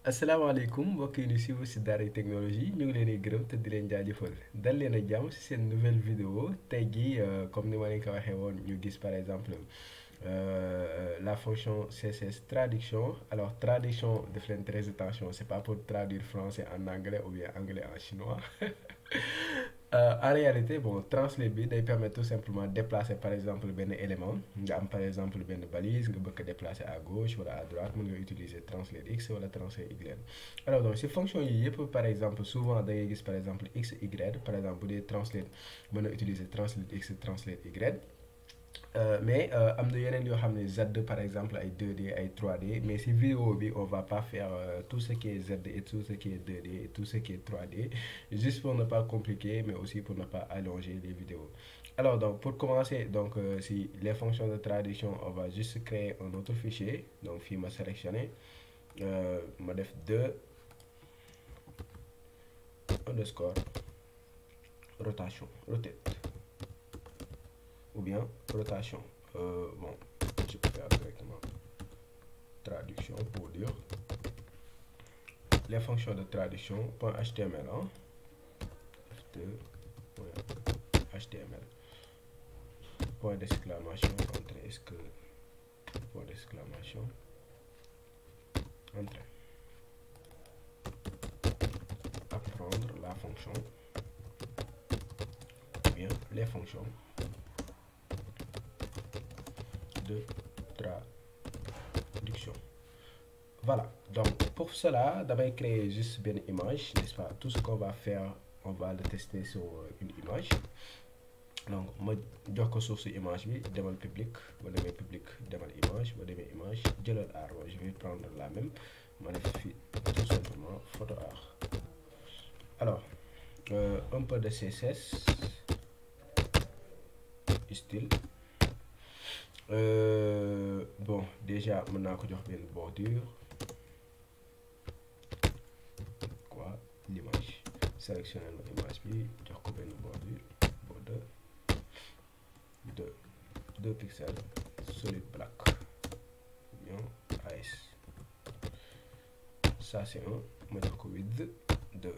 asalaamaaleykum mbokk yi ñu suivre ci Daaray Technologie ñu ngi leen di gërëm te di leen jaajëfal dal leen a jàmm ci seen nouvelle vidéo tey jii comme ni ma leen ko waxee woon ñu gis par exemple la fonction CSS traduction. Alors traduction def leen très attention, c'est pas pour traduire français en anglais ou bien anglais en chinois. En réalité bon translate bi day permettre tout simplement déplacer par exemple benn élément nga am par exemple benn balise nga bëgg ko déplacer à gauche wala à droite mën nga utiliser translate x wala translate y. Alors donc si fonction yi yëpp par exemple souvent da ngay gis par exemple x y par exemple bu dee translate mën na utiliser translate x translate y. Mais am na yeneen yoo xam ne Z par exemple ay 2D ay 3D, mais si vidéo bi on va pas faire tout ce qui est Z et tout ce qui est 2D et tout ce qui est 3D, juste pour ne pas compliquer mais aussi pour ne pas allonger les vidéos. Alors donc pour commencer donc si les fonctions de traduction, on va juste créer un autre fichier. Donc fii ma sélectionner ma def 2 underscore rotation rotate ou bien rotation. Bon, je peux faire directement traduction pour dire les fonctions de traduction .html, hein, html point d'exclamation entrée, est-ce que point d'exclamation entrée, apprendre la fonction ou bien les fonctions de traduction. Voilà, donc pour cela damay créer juste une image, n'est-ce pas? Tout ce qu'on va faire on va le tester sur une image. Donc ma jox ko source image bi demal public, ba demee public demal image, ba demee image jëlal art. Je vais prendre la même, ma def fi tout simplement photo art. Alors un peu de CSS style. Bon déjà mën naa ko jox benn bordure, quoi l'image, sélectionner l'image bi jox ko benn bordure border de 2 pixels solid black bien AS. Ça c'est un, ma jox ko width de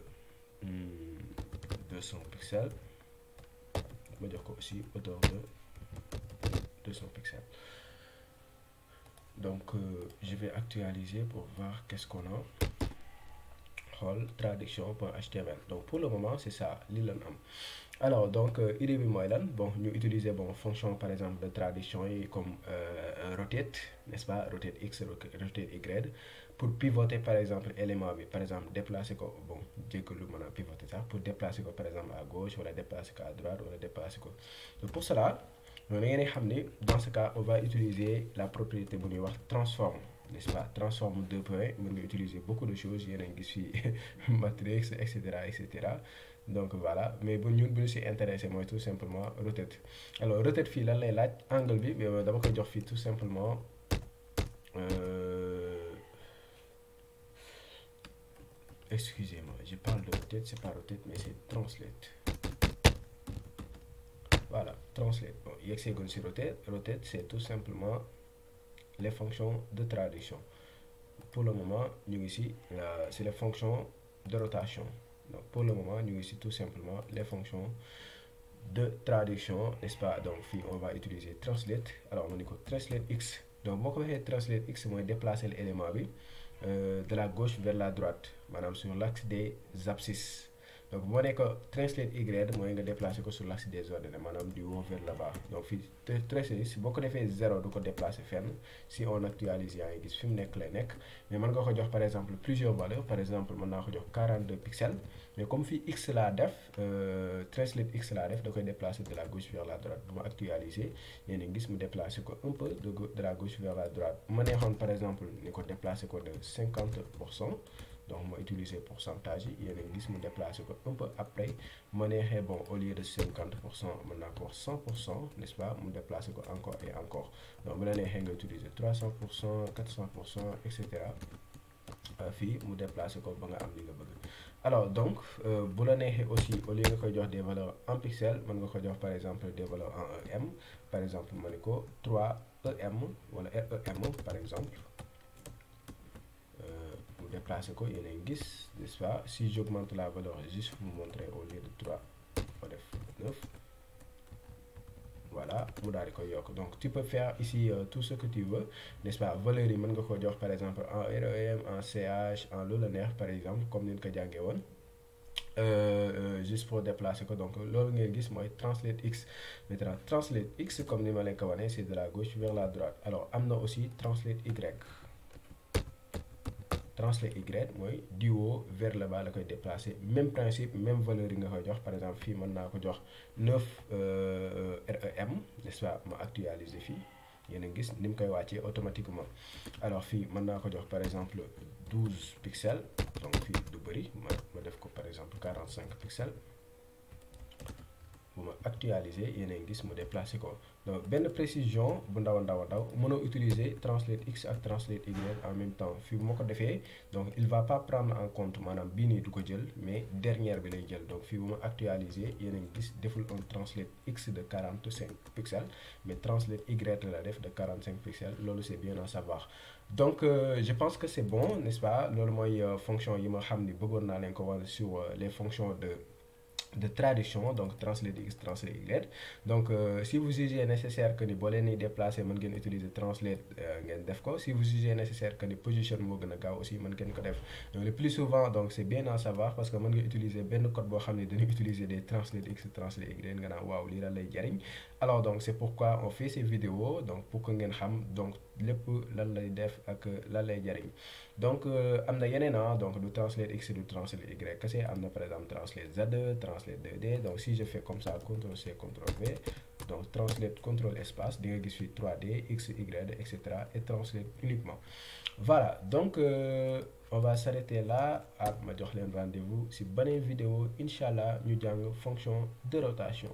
200 pixels, ma jox ko aussi hauteur de 200 pixels. Donc je vais actualiser pour voir qu'est-ce qu'on a. Traduction.html. Donc pour le moment c'est ça li lan am. Alors donc idée bi mooy lan, bon ñu utiliser bon fonction par exemple de traduction yi comme rotate, n'est-ce pas, rotate x rotate y pour pivoter par exemple élément bi, par exemple déplacer ko, bon jéggalu mën a pivoter ça, pour déplacer ko par exemple à gauche wala déplacer ko à droite wala déplacer ko. Donc pour cela da ngeen xam ne dans ce cas on va utiliser la propriété bu ñuy wax transform, n'est-ce pas, transforme 2 points, mën nga utiliser beaucoup de choses yéen a ngi gis fii matrix et cetera. Donc voilà, mais bu ñun bu ñu si intéressé mooy tout simplement rotate. Alors rotate fii lan lay laaj, angle bi dama koy jox fii tout simplement excusez-moi, je parle de rotate, c'est pas rotate mais c'est translate. Voilà, translate. Bon, yegseeguñ si rotate c'est tout simplement les fonctions de traduction. Pour le moment ñu ngi si c'est les fonctions de rotation. Donc pour le moment ñu ngi si tout simplement les fonctions de traduction, n'est-ce pas. Donc fii on va utiliser translate. Alors on dit que translate x, donc boo ko waxee translate x mooy déplacer l'élément bi de la gauche vers la droite, maanaam sur l'axe des abscisses. Donc bu ma nee ko translate y mooy nga déplacer ko sur l'axe des ordonnées, maanaam du haut vers le bas. Donc fii translate boo ko defee 0 du ko déplacer fenn. Si on actualise yaa ngi gis fi mu nekk lay nekk, mais mën nga ko jox par exemple plusieurs valeurs. Par exemple mën naa ko jox 42 pixels, mais comme fii x laa def translate x laa def da koy déplacer de la gauche vers la droite. Bu ma actualiser yéen a ngi gis mu déplacer ko un peu de la gauche vers la droite. Bu ma neexoon par exemple ni ko déplacer ko de 50%. Donc ma utiliser pourcentage yi yéen a ngi gis mu déplacer ko un peu après. Ma neexee bon au lieu de 50% mën naa ko wax 100%, n'est-ce pas, mu déplacer ko encore et encore. Donc bu la neexee nga utiliser 300%, 400% et cetera. Fii mu déplacer ko ba nga am li nga bëgg. Alors donc bu la neexee aussi au lieu nga koy jox des valeurs en pixels, mën nga ko jox par exemple des valeurs en EM. Par exemple ma ne ko 3 EM wala REM par exemple. déplacer ko yéen a ngi gis n'est-ce pas si j'augmente la valeur juste pour vous montrer au lieu de 3 ma def 9 voilà mu daal di koy yokk. Donc tu peux faire ici tout ce que tu veux n'est-ce pas valeurs yi mën nga ko jox par exemple en REM en CH en loolu la neex par exemple comme ni ñu ko jàngee woon juste pour déplacer ko. Donc loolu ngeen gis mooy translate x. Maintenant translate x comme ni ma leen ko wane c'est de la gauche vers la droite. Alors am na aussi translate y. Translate y mooy du haut vers le bas la koy déplacer même principe même valeur yi nga koy jox. Par exemple fii mën naa ko jox 9 REM n'est-ce pas ma actualiser fii yéen a ngi gis ni mu koy wàccee automatiquement. Alors fii mën naa ko jox par exemple 12 pixels donc fii du bëri ma def ko par exemple 45 pixels bu ma actualiser yéen a ngi gis mu déplacer ko. Donc benn précision bu ndaw mënoo utiliser translate x ak translate y en même temps fii bu ma ko defee donc il va pas prendre en compte maanaam bii nii du ko jël mais dernière bi lay jël. Donc fii bu ma actualiser yéen a ngi gis deful un translate x de 45 pixels mais translate y la def de 45 pixels. Loolu c'est bien à savoir. Donc je pense que c'est bon n'est-ce pas loolu mooy fonction yi ma xam ni bëggoon naa leen ko wane sur les fonctions de traduction. Donc translate x translate y. Donc si vous jugez nécessaire que ni boo leen di déplacer mën ngeen utiliser translate ngeen def ko. Si vous jugez nécessaire que ni position moo gën a gaaw aussi mën ngeen ko def. Donc le plus souvent donc c'est bien à savoir parce que mën nga utiliser benn code boo xam ne dañuy utiliser des translate x translate y nga naan waaw lii la lay jariñ. Alors donc c'est pourquoi on fait ces vidéos donc pour que ngeen xam donc lépp lan lay def ak lan lay jariñ. Donc am na yeneen donc du translate x du translate y kese am na par exemple translate z translate 2D. Donc si je fais comme ça CTRL C CTRL V donc translate contrôle espace di nga gis fii 3D x y etc. et translate uniquement. Voilà donc on va s'arrêter là ak ma jox leen rendez-vous si beneen vidéo incha allah ñu jàng fonction de rotation.